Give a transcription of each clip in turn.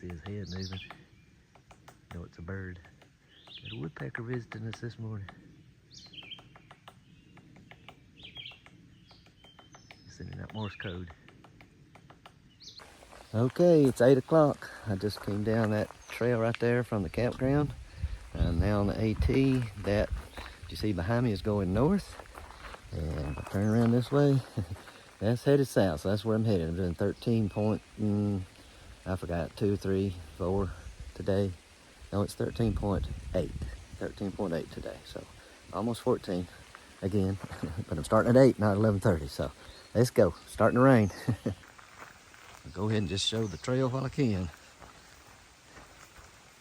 see his head moving. No, it's a bird. Got a woodpecker visiting us this morning. Sending out Morse code. Okay, it's 8 o'clock. I just came down that trail right there from the campground. I'm now on the AT. That you see behind me is going north. And if I turn around this way, that's headed south. So that's where I'm headed. I'm doing 13 point, I forgot, 2, 3, 4 today. No, it's 13.8. 13.8 today. So almost 14 again. But I'm starting at 8, not 11:30. So let's go. Starting to rain. I'll go ahead and just show the trail while I can.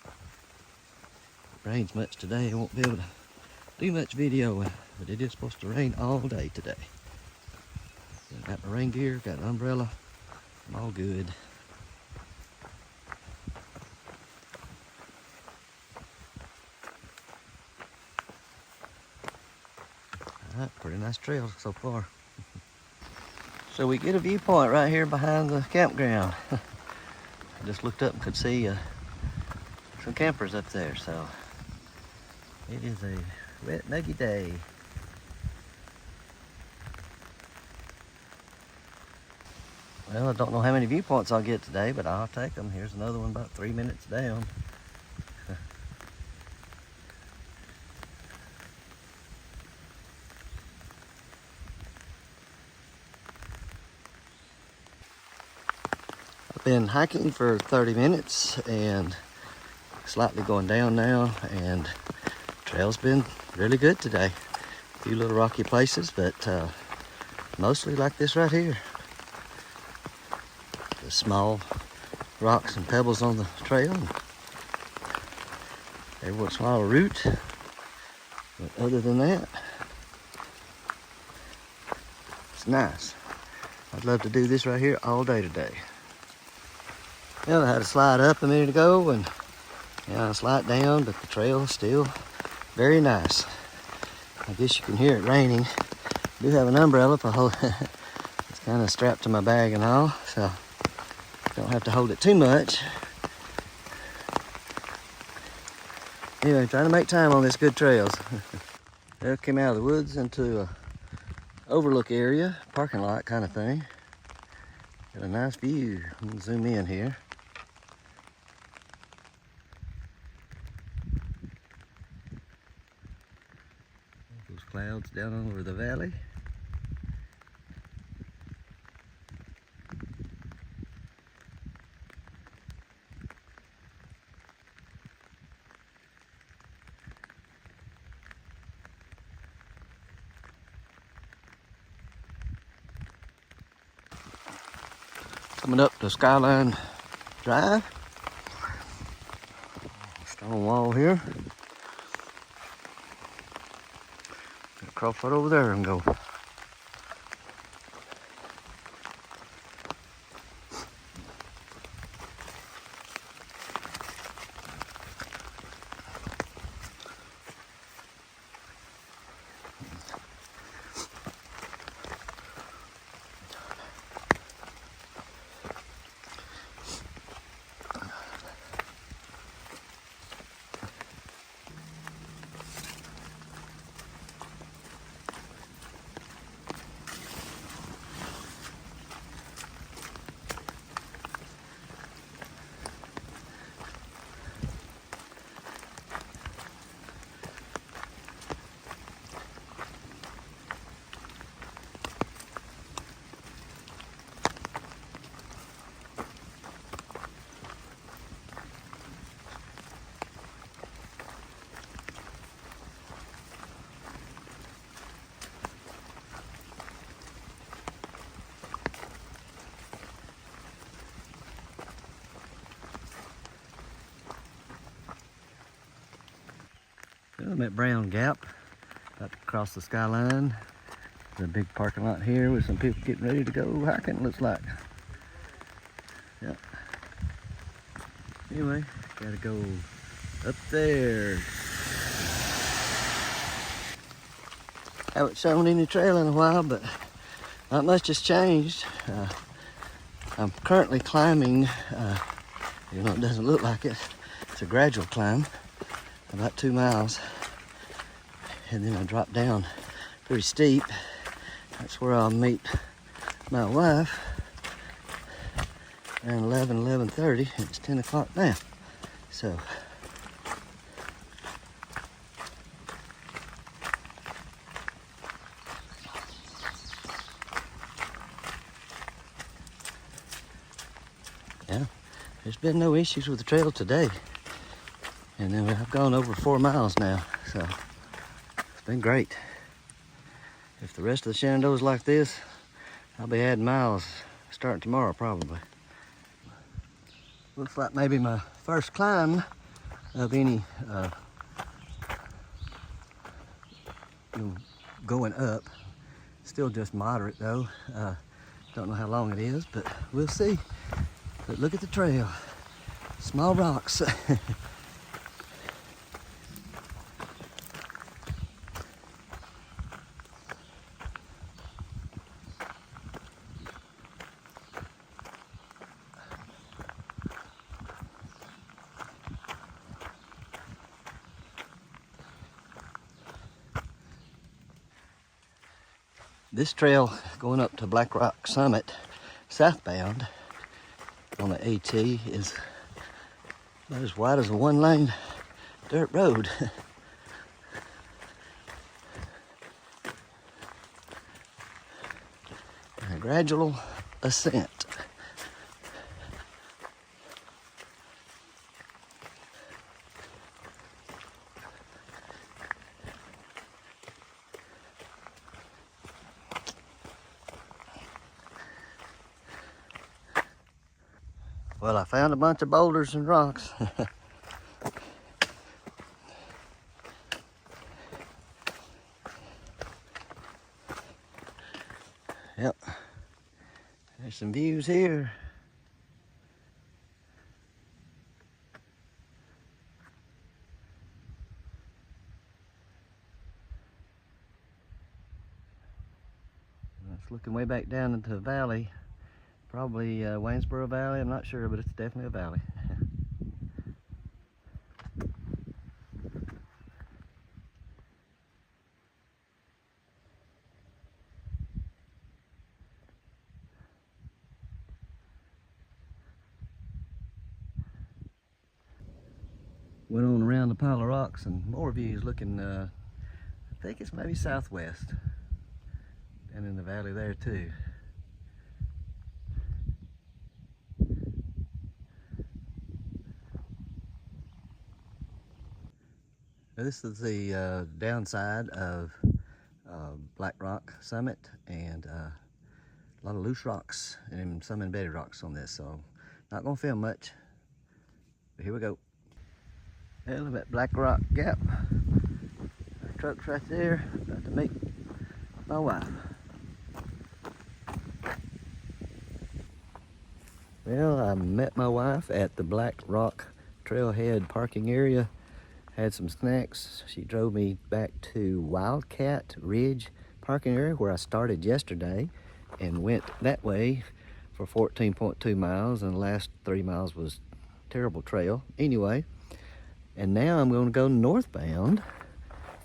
If it rains much today, I won't be able to do much videoing, but it is supposed to rain all day today. So I got my rain gear, got an umbrella, I'm all good. Alright, pretty nice trail so far. So we get a viewpoint right here behind the campground. I just looked up and could see some campers up there, so it is a wet, muggy day. Well, I don't know how many viewpoints I'll get today, but I'll take them. Here's another one about 3 minutes down. I've been hiking for 30 minutes and slightly going down now, and trail's been really good today. A few little rocky places, but mostly like this right here. The small rocks and pebbles on the trail. Every once in a while a root, but other than that, it's nice. I'd love to do this right here all day today. Well, I had to slide up a minute ago and slide down, but the trail is still very nice. I guess you can hear it raining. I do have an umbrella if I hold it's kind of strapped to my bag and all, so don't have to hold it too much. Anyway, trying to make time on this good trails. I came out of the woods into a overlook area, parking lot kind of thing. Got a nice view. I'm gonna zoom in here. Those clouds down over the valley. Coming up to Skyline Drive. Stone wall here. Cross right over there and go. I'm at Brown Gap, about to cross the skyline. There's a big parking lot here with some people getting ready to go hiking, it looks like. Yep. Anyway, gotta go up there. Haven't shown any trail in a while, but not much has changed. I'm currently climbing Even though it doesn't look like it. It's a gradual climb, about 2 miles. And then I drop down pretty steep. That's where I'll meet my wife around 11:30. It's 10 o'clock now. So, yeah, there's been no issues with the trail today. And then I've gone over 4 miles now, so it's been great. If the rest of the Shenandoah's like this, I'll be adding miles starting tomorrow probably. Looks like maybe my first climb of any going up. Still just moderate though. Don't know how long it is, but we'll see. But look at the trail. Small rocks. This trail going up to Black Rock Summit southbound on the AT is about as wide as a 1-lane dirt road. A gradual ascent. Well, I found a bunch of boulders and rocks. Yep. There's some views here. It's looking way back down into the valley. Probably Waynesboro Valley, I'm not sure, but it's definitely a valley. Went on around the pile of rocks and more views looking, I think it's maybe southwest. And in the valley there too. This is the downside of Black Rock Summit, and a lot of loose rocks and some embedded rocks on this, so not gonna film much, but here we go. Well, I'm at Black Rock Gap. Our truck's right there, about to meet my wife. Well, I met my wife at the Black Rock Trailhead parking area. Had some snacks. She drove me back to Wildcat Ridge parking area where I started yesterday and went that way for 14.2 miles, and the last 3 miles was terrible trail. Anyway, and now I'm going to go northbound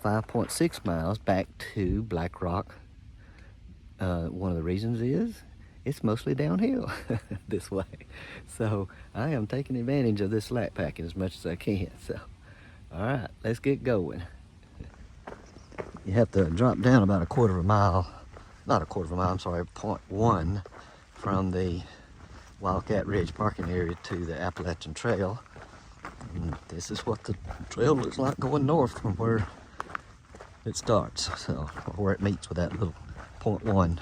5.6 miles back to Black Rock. One of the reasons is it's mostly downhill this way. So I am taking advantage of this slack packing as much as I can. So. All right, let's get going. You have to drop down about 1/4 mile, not 1/4 mile, I'm sorry, 0.1 from the Wildcat Ridge parking area to the Appalachian Trail. And this is what the trail looks like going north from where it starts, so where it meets with that little 0.1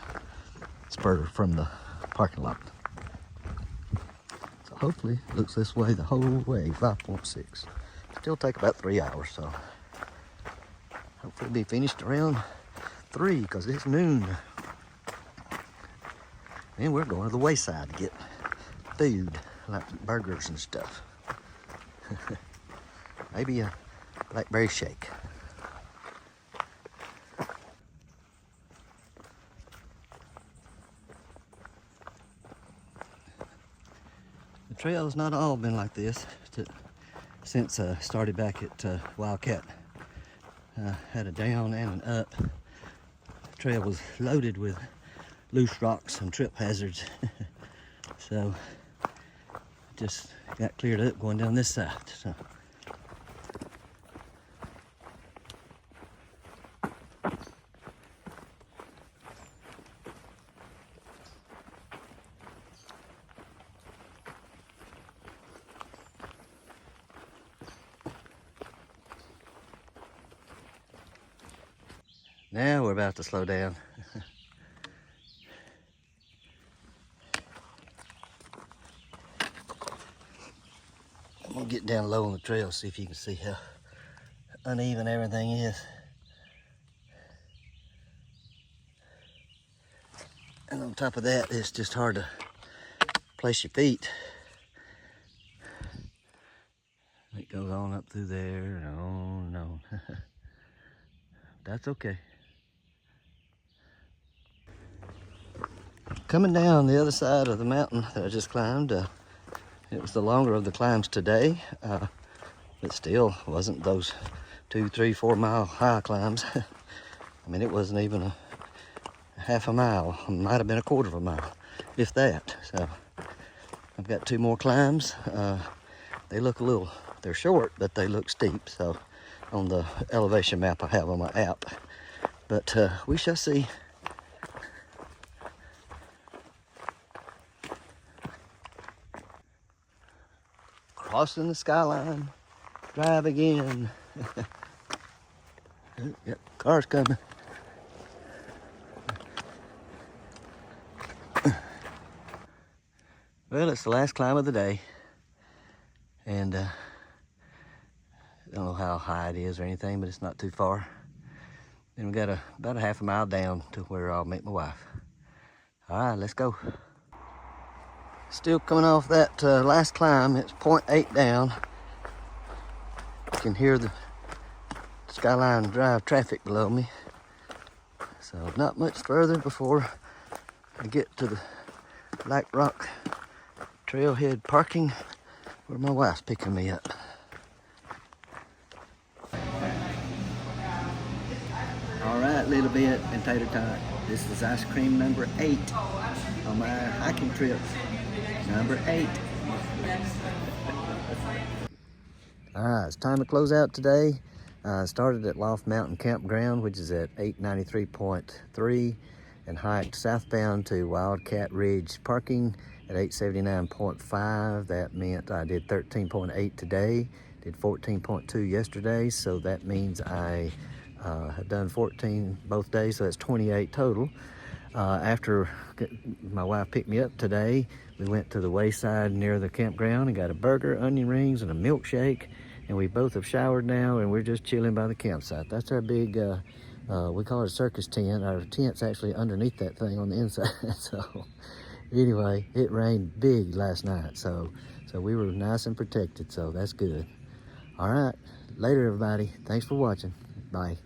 spur from the parking lot. So hopefully it looks this way the whole way, 5.6. Still take about 3 hours, so hopefully be finished around 3 because it's noon. And we're going to the wayside to get food like burgers and stuff. Maybe a blackberry shake. The trail's not all been like this since started back at Wildcat. Had a down and an up. The trail was loaded with loose rocks and trip hazards. So just got cleared up going down this side. So. Now we're about to slow down. I'm gonna get down low on the trail, see if you can see how uneven everything is. And on top of that, it's just hard to place your feet. It goes on up through there and on and on. That's okay. Coming down the other side of the mountain that I just climbed, it was the longer of the climbs today, but still wasn't those 2, 3, 4 mile high climbs. I mean, it wasn't even a half a mile. It might have been a quarter of a mile, if that. So I've got 2 more climbs. They look they're short, but they look steep. So on the elevation map I have on my app, but we shall see. Crossing the skyline, drive again. Yep, car's coming. Well, it's the last climb of the day, and I don't know how high it is or anything, but it's not too far. Then we got about a half a mile down to where I'll meet my wife. All right, let's go. Still coming off that last climb. It's 0.8 down. You can hear the Skyline Drive traffic below me. So not much further before I get to the Black Rock Trailhead parking where my wife's picking me up. All right, Little Bit and Tater Tot. This is ice cream number 8 on my hiking trip. Number 8. All right, it's time to close out today. Started at Loft Mountain Campground, which is at 893.3, and hiked southbound to Wildcat Ridge parking at 879.5. That meant I did 13.8 today, did 14.2 yesterday, so that means I have done 14 both days, so that's 28 total. After my wife picked me up today, we went to the wayside near the campground and got a burger, onion rings, and a milkshake. And we both have showered now, and we're just chilling by the campsite. That's our big, we call it a circus tent. Our tent's actually underneath that thing on the inside. So anyway, it rained big last night, so we were nice and protected, so that's good. All right, later everybody. Thanks for watching. Bye.